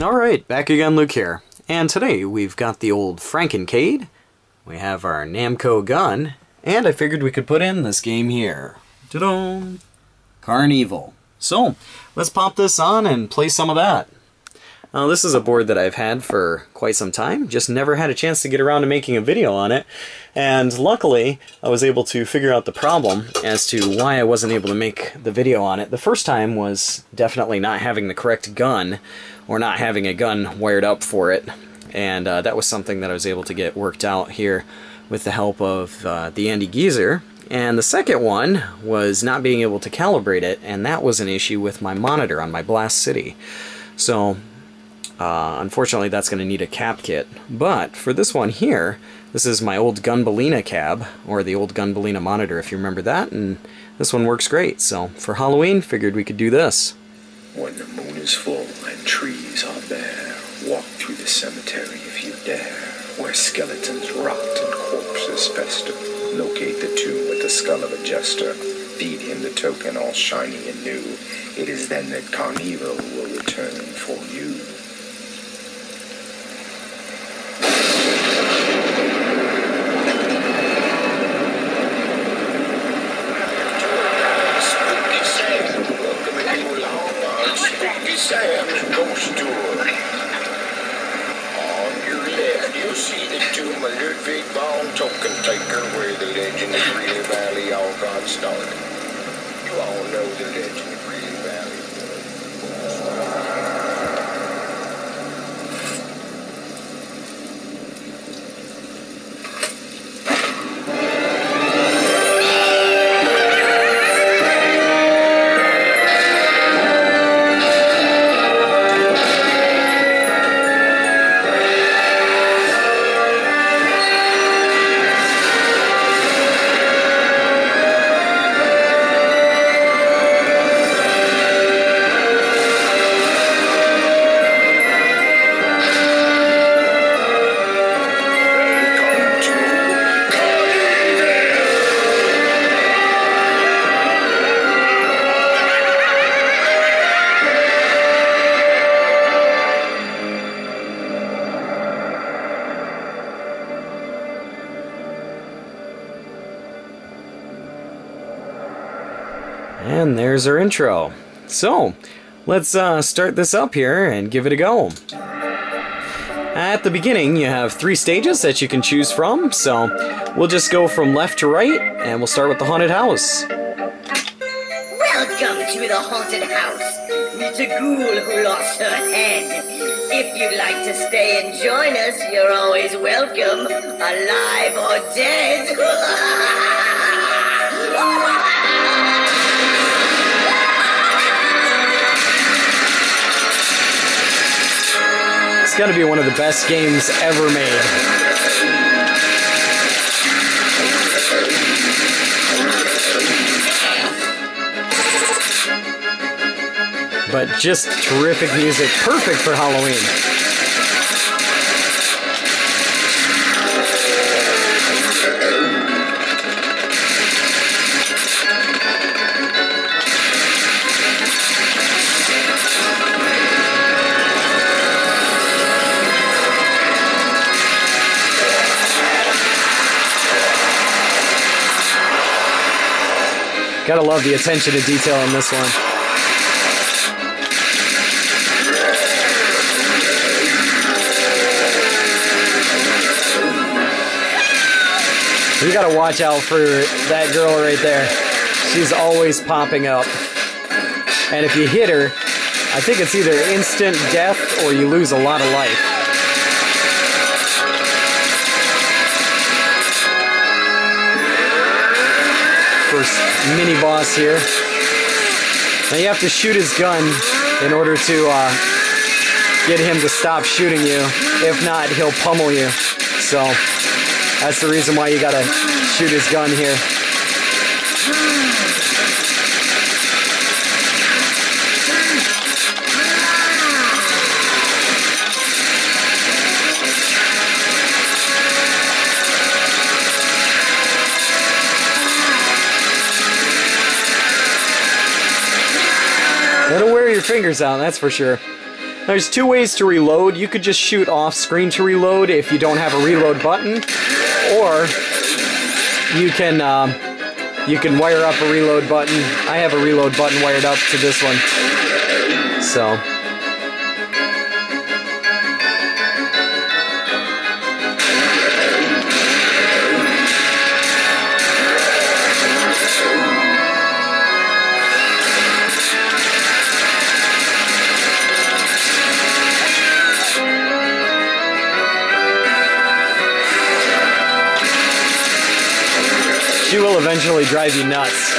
Alright, back again, Luke here. And today we've got the old Frankencade, we have our Namco gun, and I figured we could put in this game here. Ta-da! Carnevil. So, let's pop this on and play some of that. This is a board that I've had for quite some time, just never had a chance to get around to making a video on it, and luckily I was able to figure out the problem as to why I wasn't able to make the video on it. The first time was definitely not having the correct gun, or not having a gun wired up for it, and that was something that I was able to get worked out here with the help of the Andy Geezer. And the second one was not being able to calibrate it, and that was an issue with my monitor on my Blast City. So unfortunately that's going to need a cap kit. But for this one here, this is my old Gunbalina cab, or the old Gunbalina monitor if you remember that, and this one works great. So for Halloween, figured we could do this. When the moon is full and trees are bare, walk through the cemetery if you dare, where skeletons rot and corpses fester. Locate the tomb with the skull of a jester. Feed him the token all shiny and new. It is then that Carnevil will return for you. Sam's Ghost Tour. On your left, you'll see the tomb of Ludwig von Token Taker, where the legend of Greeley Valley all got started. You all know the legend of Greeley Valley. And there's our intro. So, let's start this up here and give it a go. At the beginning, you have 3 stages that you can choose from, so we'll just go from left to right, and we'll start with the haunted house. Welcome to the haunted house. Meet a ghoul who lost her head. If you'd like to stay and join us, you're always welcome, alive or dead. It's got to be one of the best games ever made. But just terrific music, perfect for Halloween. Gotta love the attention to detail in this one. You gotta watch out for that girl right there. She's always popping up. And if you hit her, I think it's either instant death or you lose a lot of life. First mini boss here. Now you have to shoot his gun in order to get him to stop shooting you. If not, he'll pummel you. So that's the reason why you gotta shoot his gun here. It'll wear your fingers out, that's for sure. There's two ways to reload. You could just shoot off screen to reload if you don't have a reload button, or you can wire up a reload button. I have a reload button wired up to this one, so. She will eventually drive you nuts.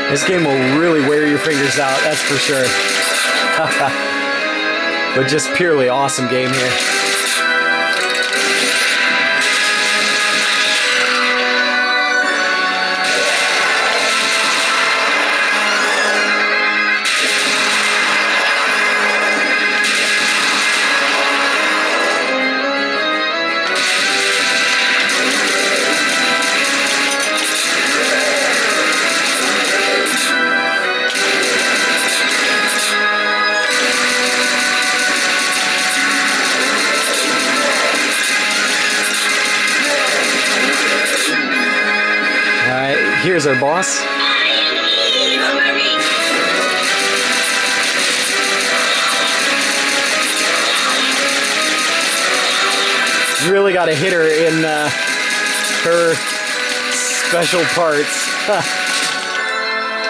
This game will really wear your fingers out, that's for sure. But just purely awesome game here. Here's our boss. You really got to hit her in her special parts.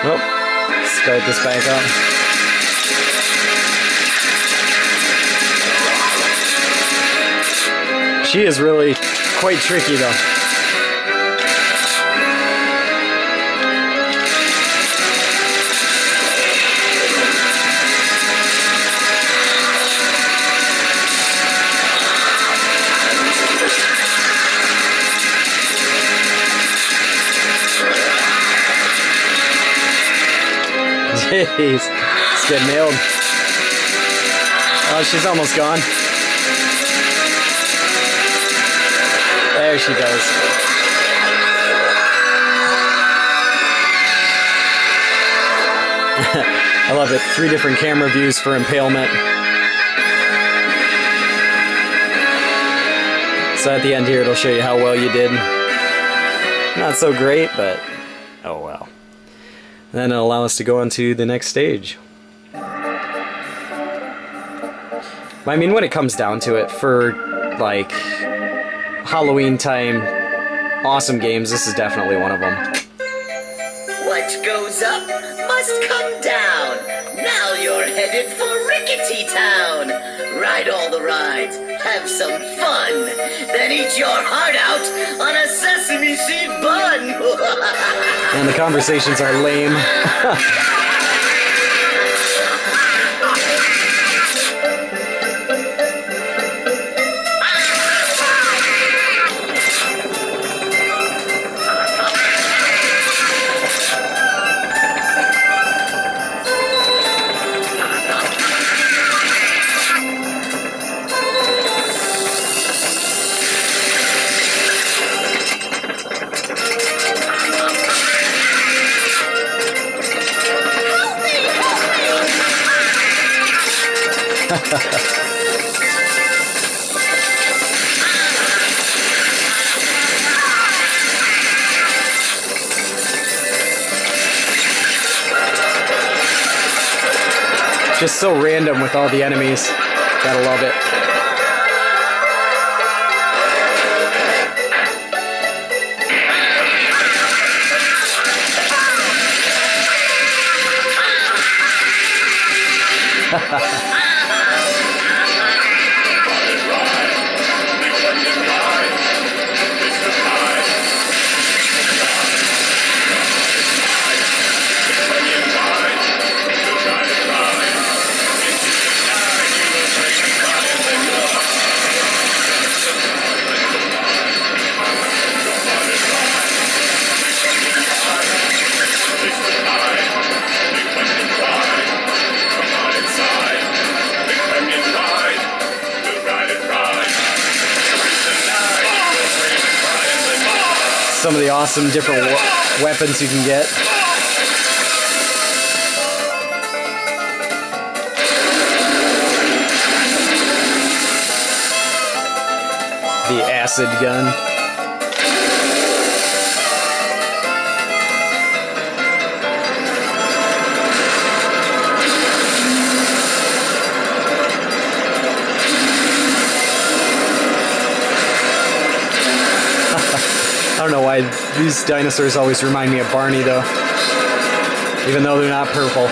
Well, start this back up. She is really quite tricky though. Jeez, it's getting nailed. Oh, she's almost gone. There she goes. I love it. 3 different camera views for impalement. So at the end here, it'll show you how well you did. Not so great, but oh well. Then it'll allow us to go on to the next stage. I mean, when it comes down to it, for like Halloween time, awesome games. This is definitely one of them. What goes up must come down. Now you're headed for Rickety Town. Ride all the rides, have some fun, then eat your heart out on a sesame seed bun. And the conversations are lame. Just so random with all the enemies. Gotta love it. Some of the awesome different weapons you can get. The acid gun. I don't know why these dinosaurs always remind me of Barney, though. Even though they're not purple.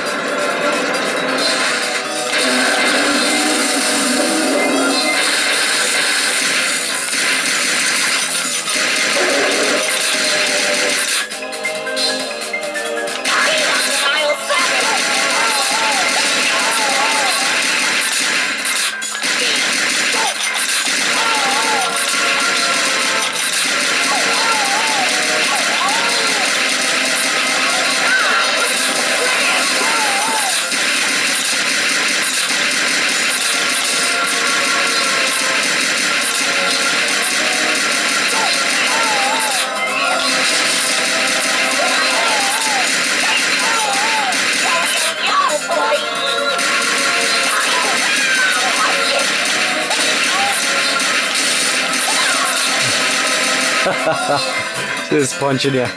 Just punching you.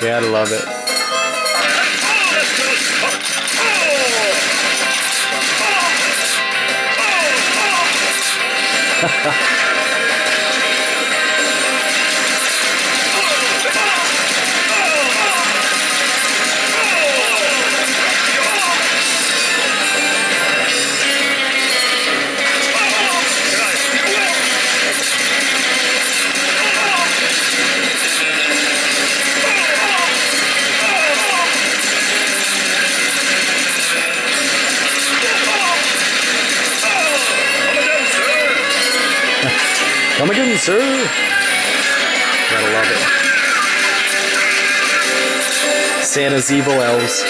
Gotta love it. Come again, sir. Gotta love it. Santa's evil elves.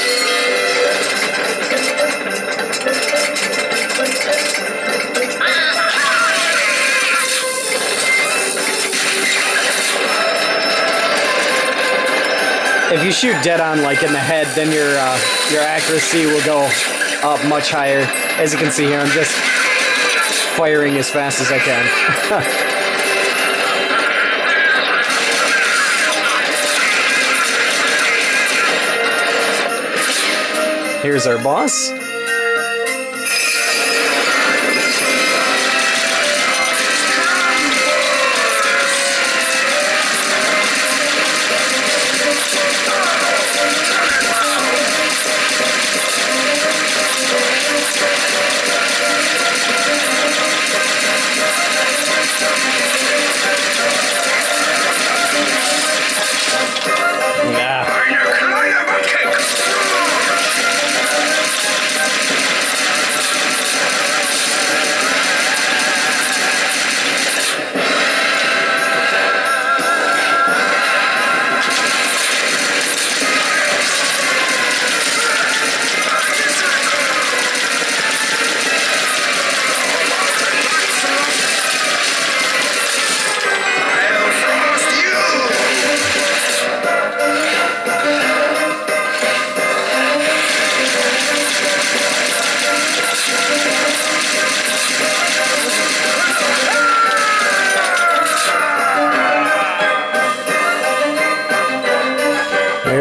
If you shoot dead on, like in the head, then your accuracy will go up much higher. As you can see here, I'm just firing as fast as I can. Here's our boss.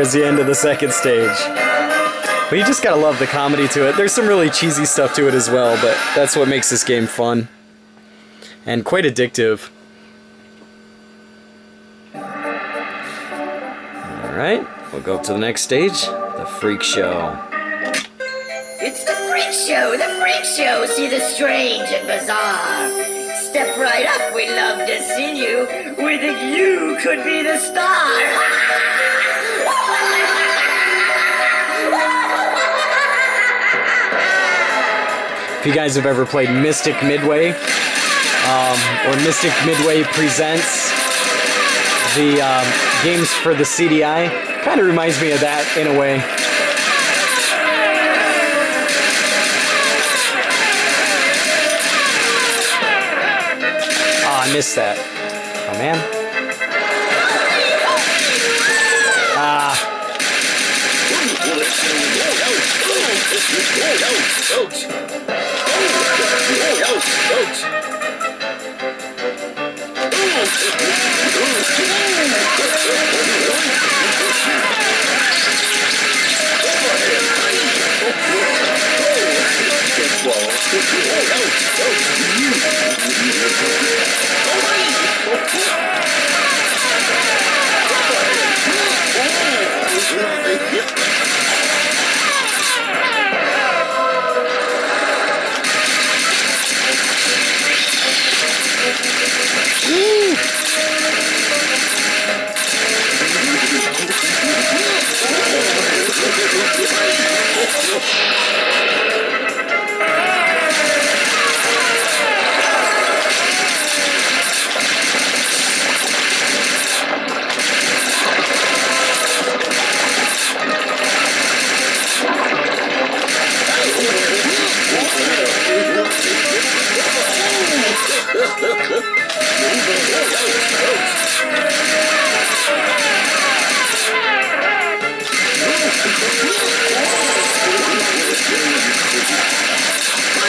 towards the end of the second stage. But you just gotta love the comedy to it. There's some really cheesy stuff to it as well, but that's what makes this game fun. And quite addictive. Alright, we'll go up to the next stage, the Freak Show. It's the Freak Show, the Freak Show. See the strange and bizarre. Step right up, we love to see you. We think you could be the star. If you guys have ever played Mystic Midway, or Mystic Midway Presents, the games for the CDI, kind of reminds me of that in a way. Oh, I missed that. Oh man.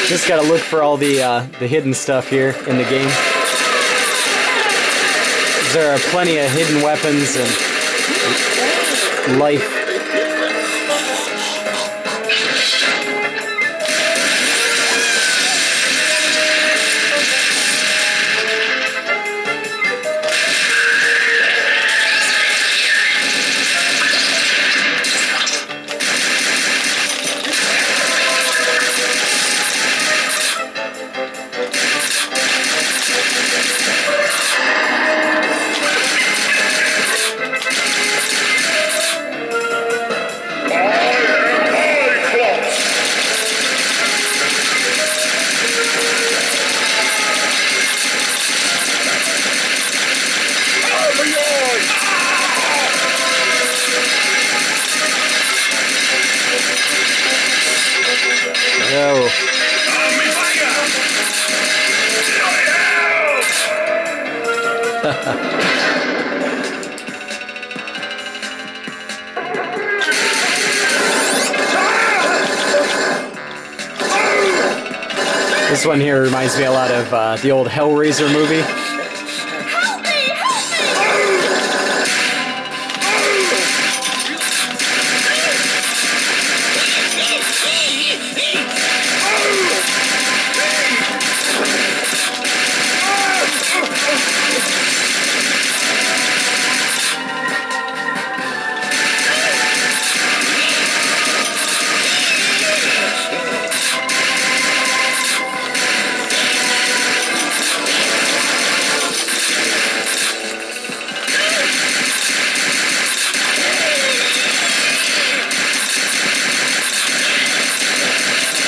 Just gotta look for all the hidden stuff here in the game. There are plenty of hidden weapons and life. No. This one here reminds me a lot of the old Hellraiser movie.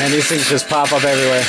And these things just pop up everywhere.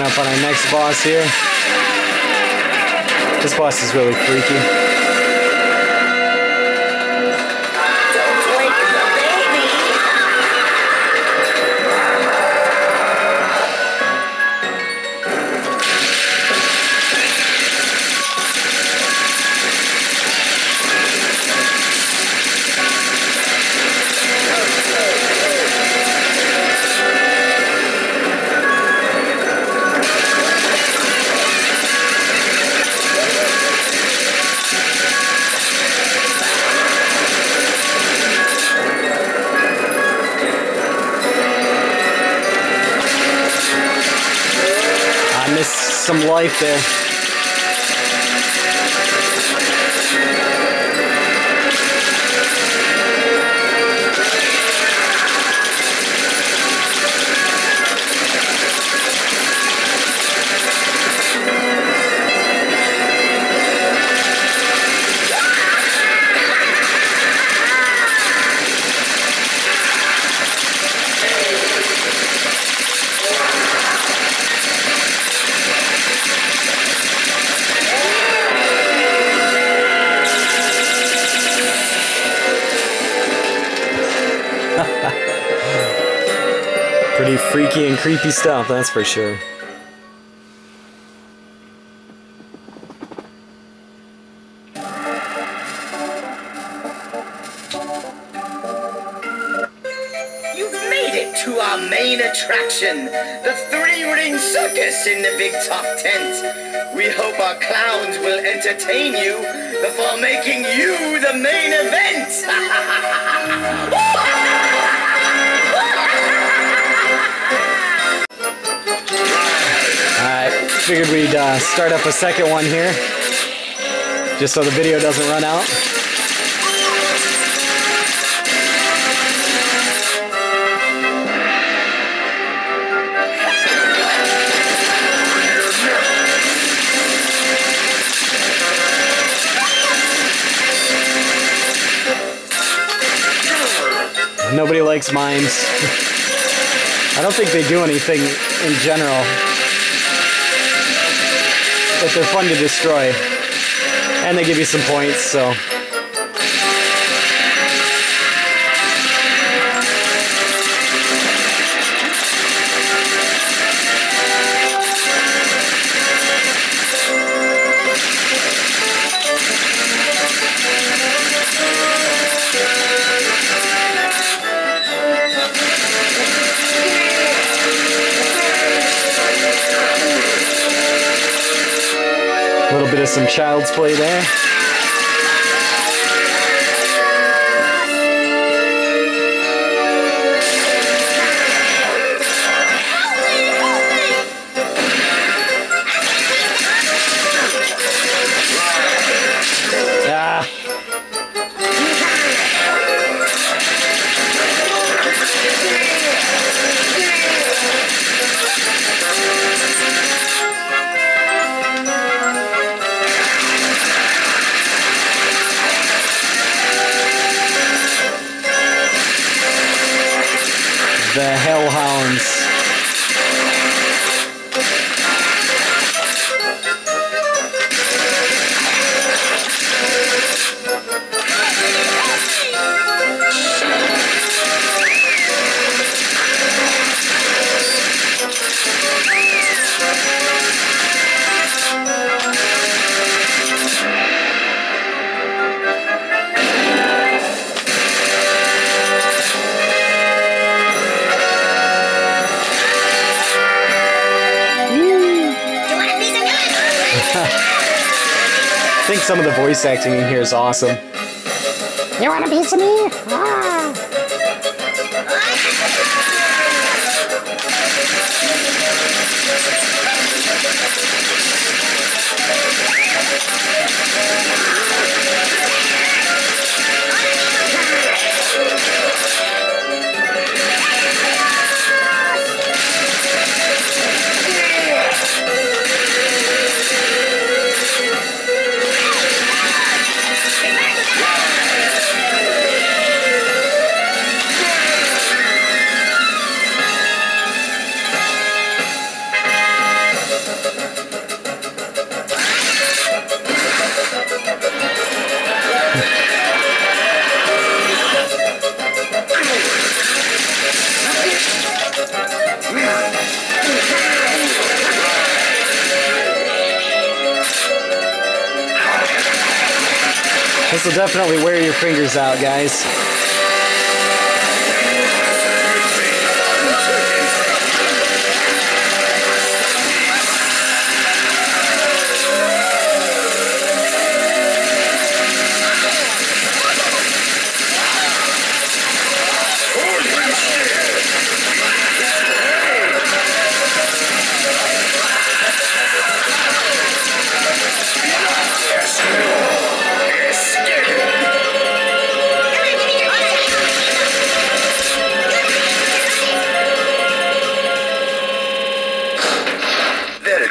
up on our next boss here. This boss is really freaky. Don't wake the baby. I missed some life there. Pretty freaky and creepy stuff, that's for sure. You've made it to our main attraction, the three-ring circus in the big top tent. We hope our clowns will entertain you before making you the main event. Alright, figured we'd start up a second one here, just so the video doesn't run out. Nobody likes mimes. I don't think they do anything in general, but they're fun to destroy. And they give you some points, so. A little bit of some child's play there. Ah. The Hellhounds. I think some of the voice acting in here is awesome. You want a piece of me? Ah. will definitely wear your fingers out, guys.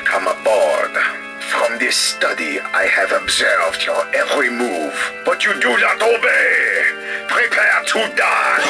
Welcome aboard. From this study, I have observed your every move, but you do not obey. Prepare to die.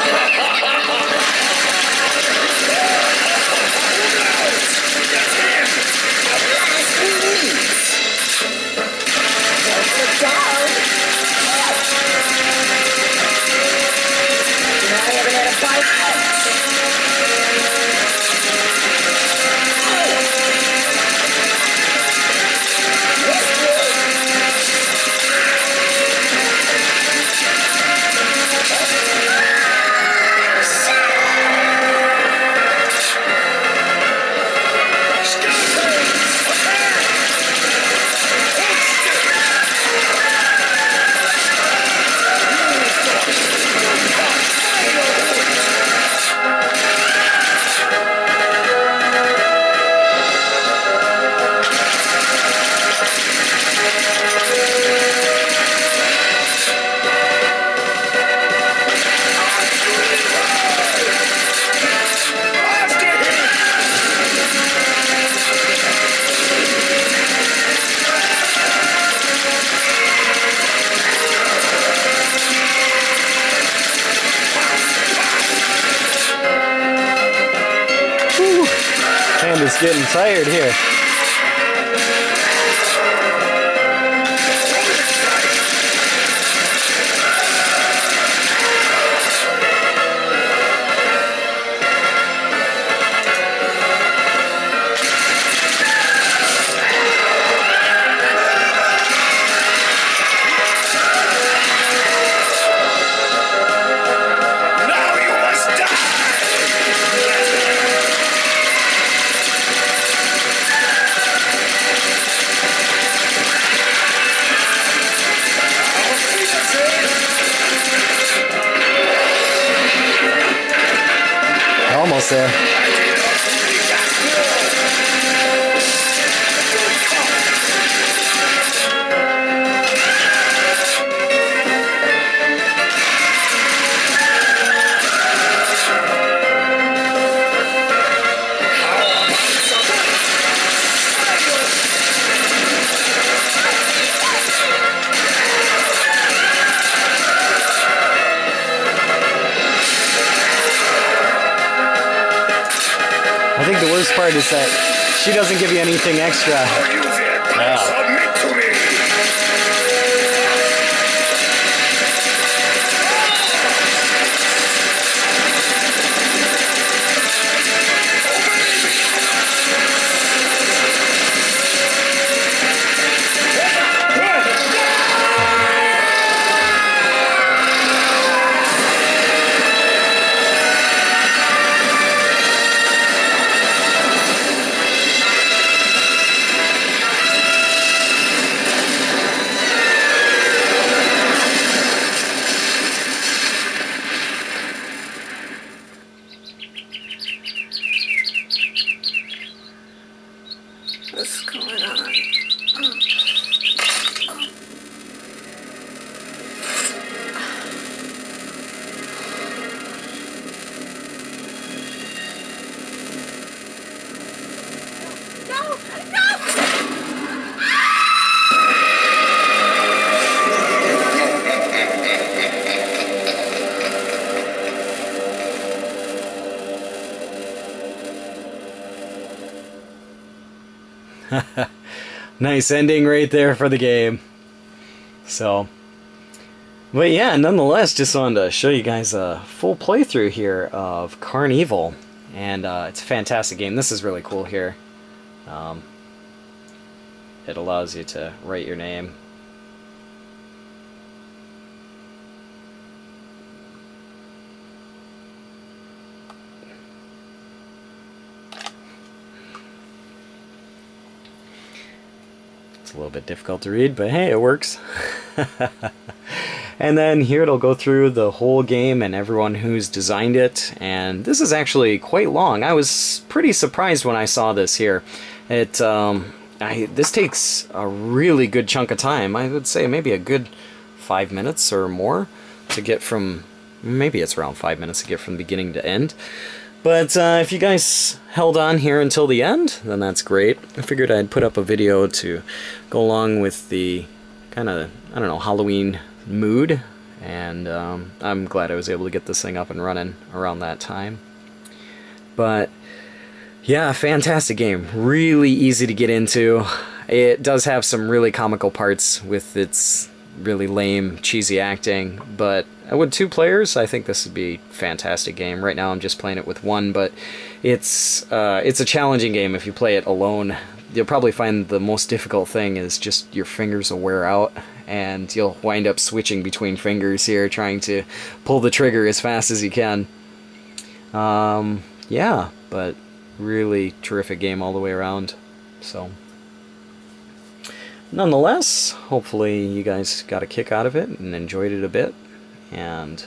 Hand is getting tired here. Almost there. I think the worst part is that she doesn't give you anything extra. Submit to me. What's going on? Nice ending right there for the game. So, but yeah, nonetheless, just wanted to show you guys a full playthrough here of Carnevil, and it's a fantastic game. This is really cool here. It allows you to write your name. a little bit difficult to read, but hey, it works. And then here it'll go through the whole game and everyone who's designed it, and this is actually quite long. I was pretty surprised when I saw this here. This takes a really good chunk of time. I would say maybe a good 5 minutes or more to get from, maybe it's around 5 minutes to get from beginning to end. But if you guys held on here until the end, then that's great. I figured I'd put up a video to go along with the kind of, I don't know, Halloween mood, and I'm glad I was able to get this thing up and running around that time. But yeah, fantastic game. Really easy to get into. It does have some really comical parts with its really lame, cheesy acting, but with 2 players, I think this would be a fantastic game. Right now I'm just playing it with 1, but it's a challenging game if you play it alone. You'll probably find the most difficult thing is just your fingers will wear out, and you'll wind up switching between fingers here, trying to pull the trigger as fast as you can. Yeah, but really terrific game all the way around. So, nonetheless, hopefully you guys got a kick out of it and enjoyed it a bit. And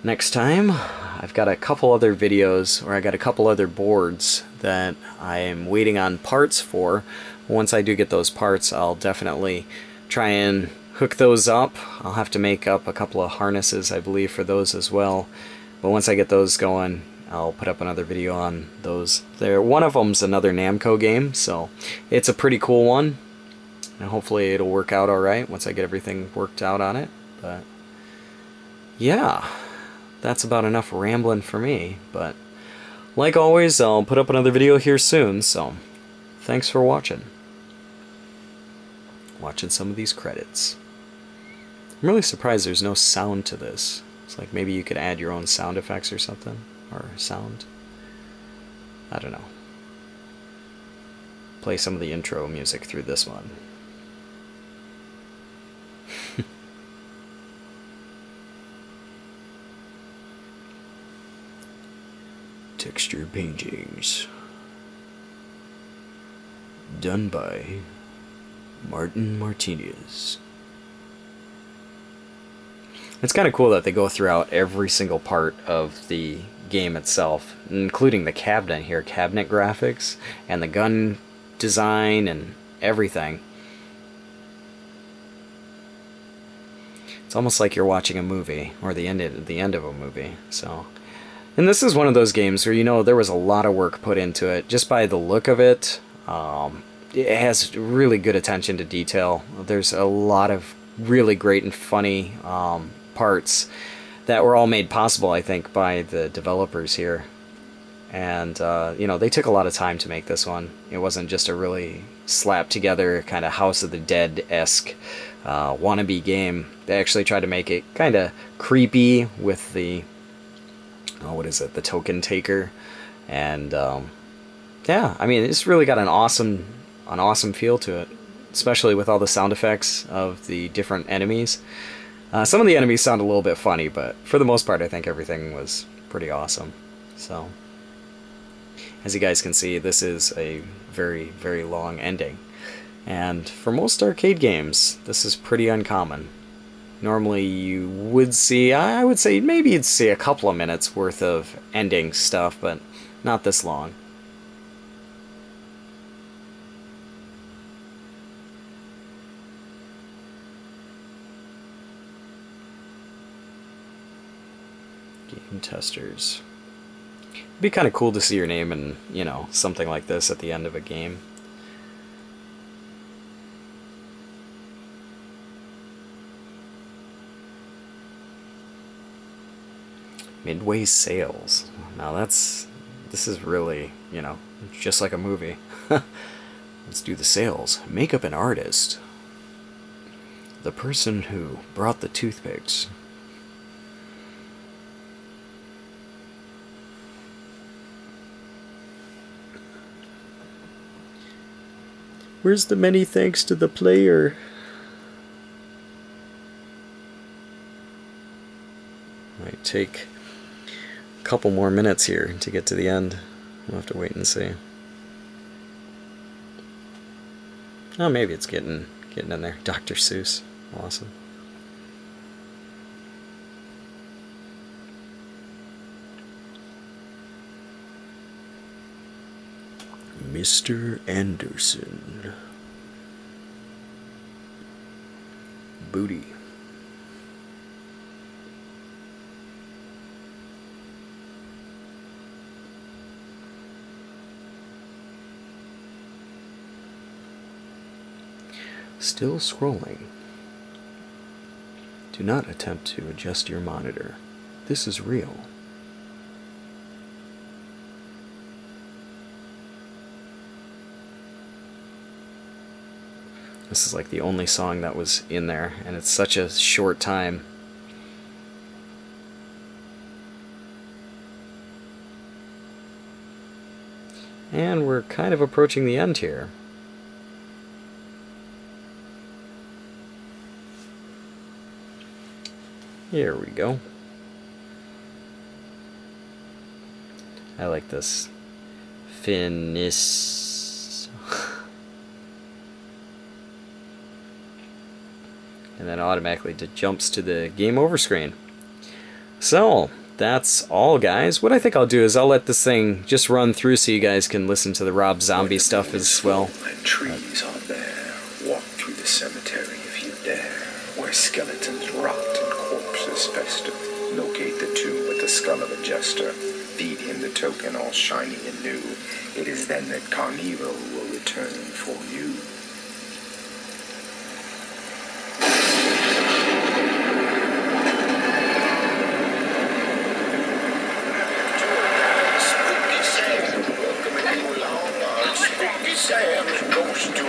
next time, I've got a couple other videos, or I got a couple other boards that I am waiting on parts for. Once I do get those parts, I'll definitely try and hook those up. I'll have to make up a couple of harnesses, I believe, for those as well. But once I get those going, I'll put up another video on those. One of them's another Namco game, so it's a pretty cool one. And hopefully it'll work out alright once I get everything worked out on it. But yeah, that's about enough rambling for me. But like always, I'll put up another video here soon, so thanks for watching. Watching some of these credits. I'm really surprised there's no sound to this. It's like maybe you could add your own sound effects or something. Or sound. I don't know. Play some of the intro music through this one. Texture paintings. Done by Martin Martinez. It's kind of cool that they go throughout every single part of the game itself, including the cabinet here, cabinet graphics, and the gun design and everything. It's almost like you're watching a movie, or the end of a movie. So, and this is one of those games where, you know, there was a lot of work put into it. Just by the look of it, it has really good attention to detail. There's a lot of really great and funny parts that were all made possible, I think, by the developers here. And, you know, they took a lot of time to make this one. It wasn't just a really slapped together kind of House of the Dead-esque wannabe game. They actually tried to make it kind of creepy with the, oh, what is it, the token taker. And, yeah, I mean, it's really got an awesome feel to it, especially with all the sound effects of the different enemies. Some of the enemies sound a little bit funny, but for the most part, I think everything was pretty awesome. So, as you guys can see, this is a very, very long ending. And for most arcade games, this is pretty uncommon. Normally you would see, I would say maybe you'd see a couple of minutes worth of ending stuff, but not this long. Game testers. It'd be kind of cool to see your name in, you know, something like this at the end of a game. Midway sales. Now this is really, you know, just like a movie. Let's do the sales. Makeup and artist. The person who brought the toothpicks. Where's the many thanks to the player? Might take a couple more minutes here to get to the end. We'll have to wait and see. Oh, maybe it's getting in there. Dr. Seuss. Awesome. Mr. Anderson. Booty. Still scrolling. Do not attempt to adjust your monitor. This is real. This is like the only song that was in there, and it's such a short time. And we're kind of approaching the end here. Here we go. I like this. Finis. And then automatically jumps to the game over screen. So, that's all, guys. What I think I'll do is I'll let this thing just run through so you guys can listen to the Rob Zombie stuff as well. And trees are bare. Walk through the cemetery if you dare, where skeletons rot and corpses fester. Locate the tomb with the skull of a jester. Feed him the token all shiny and new. It is then that Carnevil will return for you. Sam's Ghost Tour.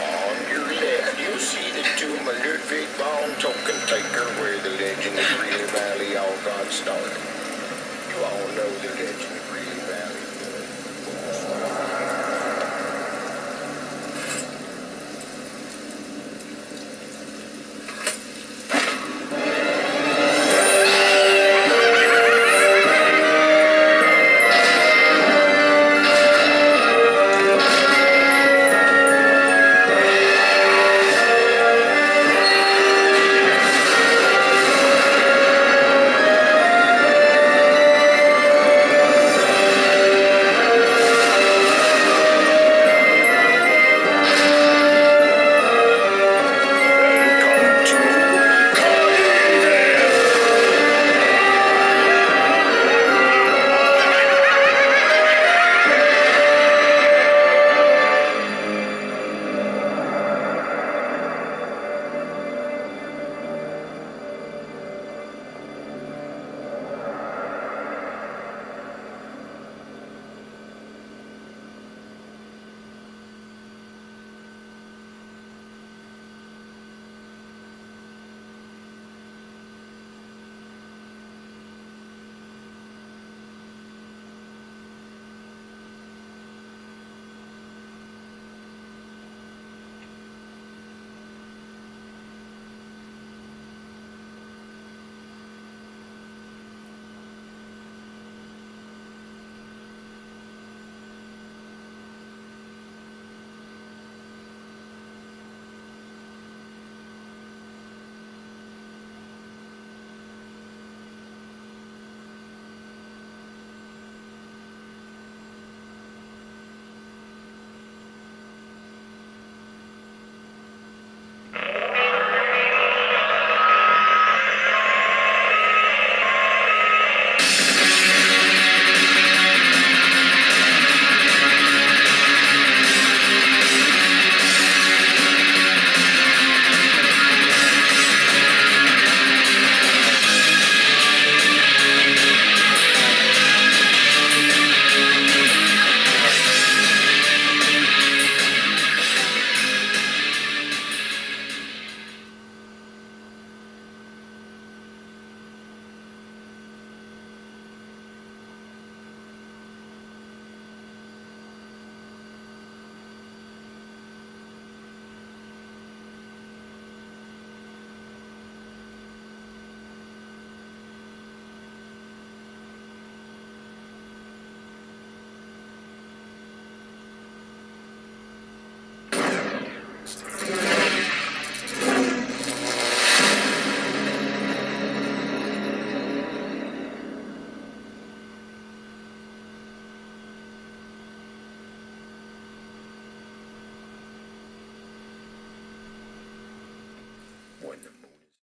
On your left, you'll see the tomb of Ludwig von Token Taker, where the legend of Greeley Valley all got started. You all know the legend of Greeley Valley. when the moon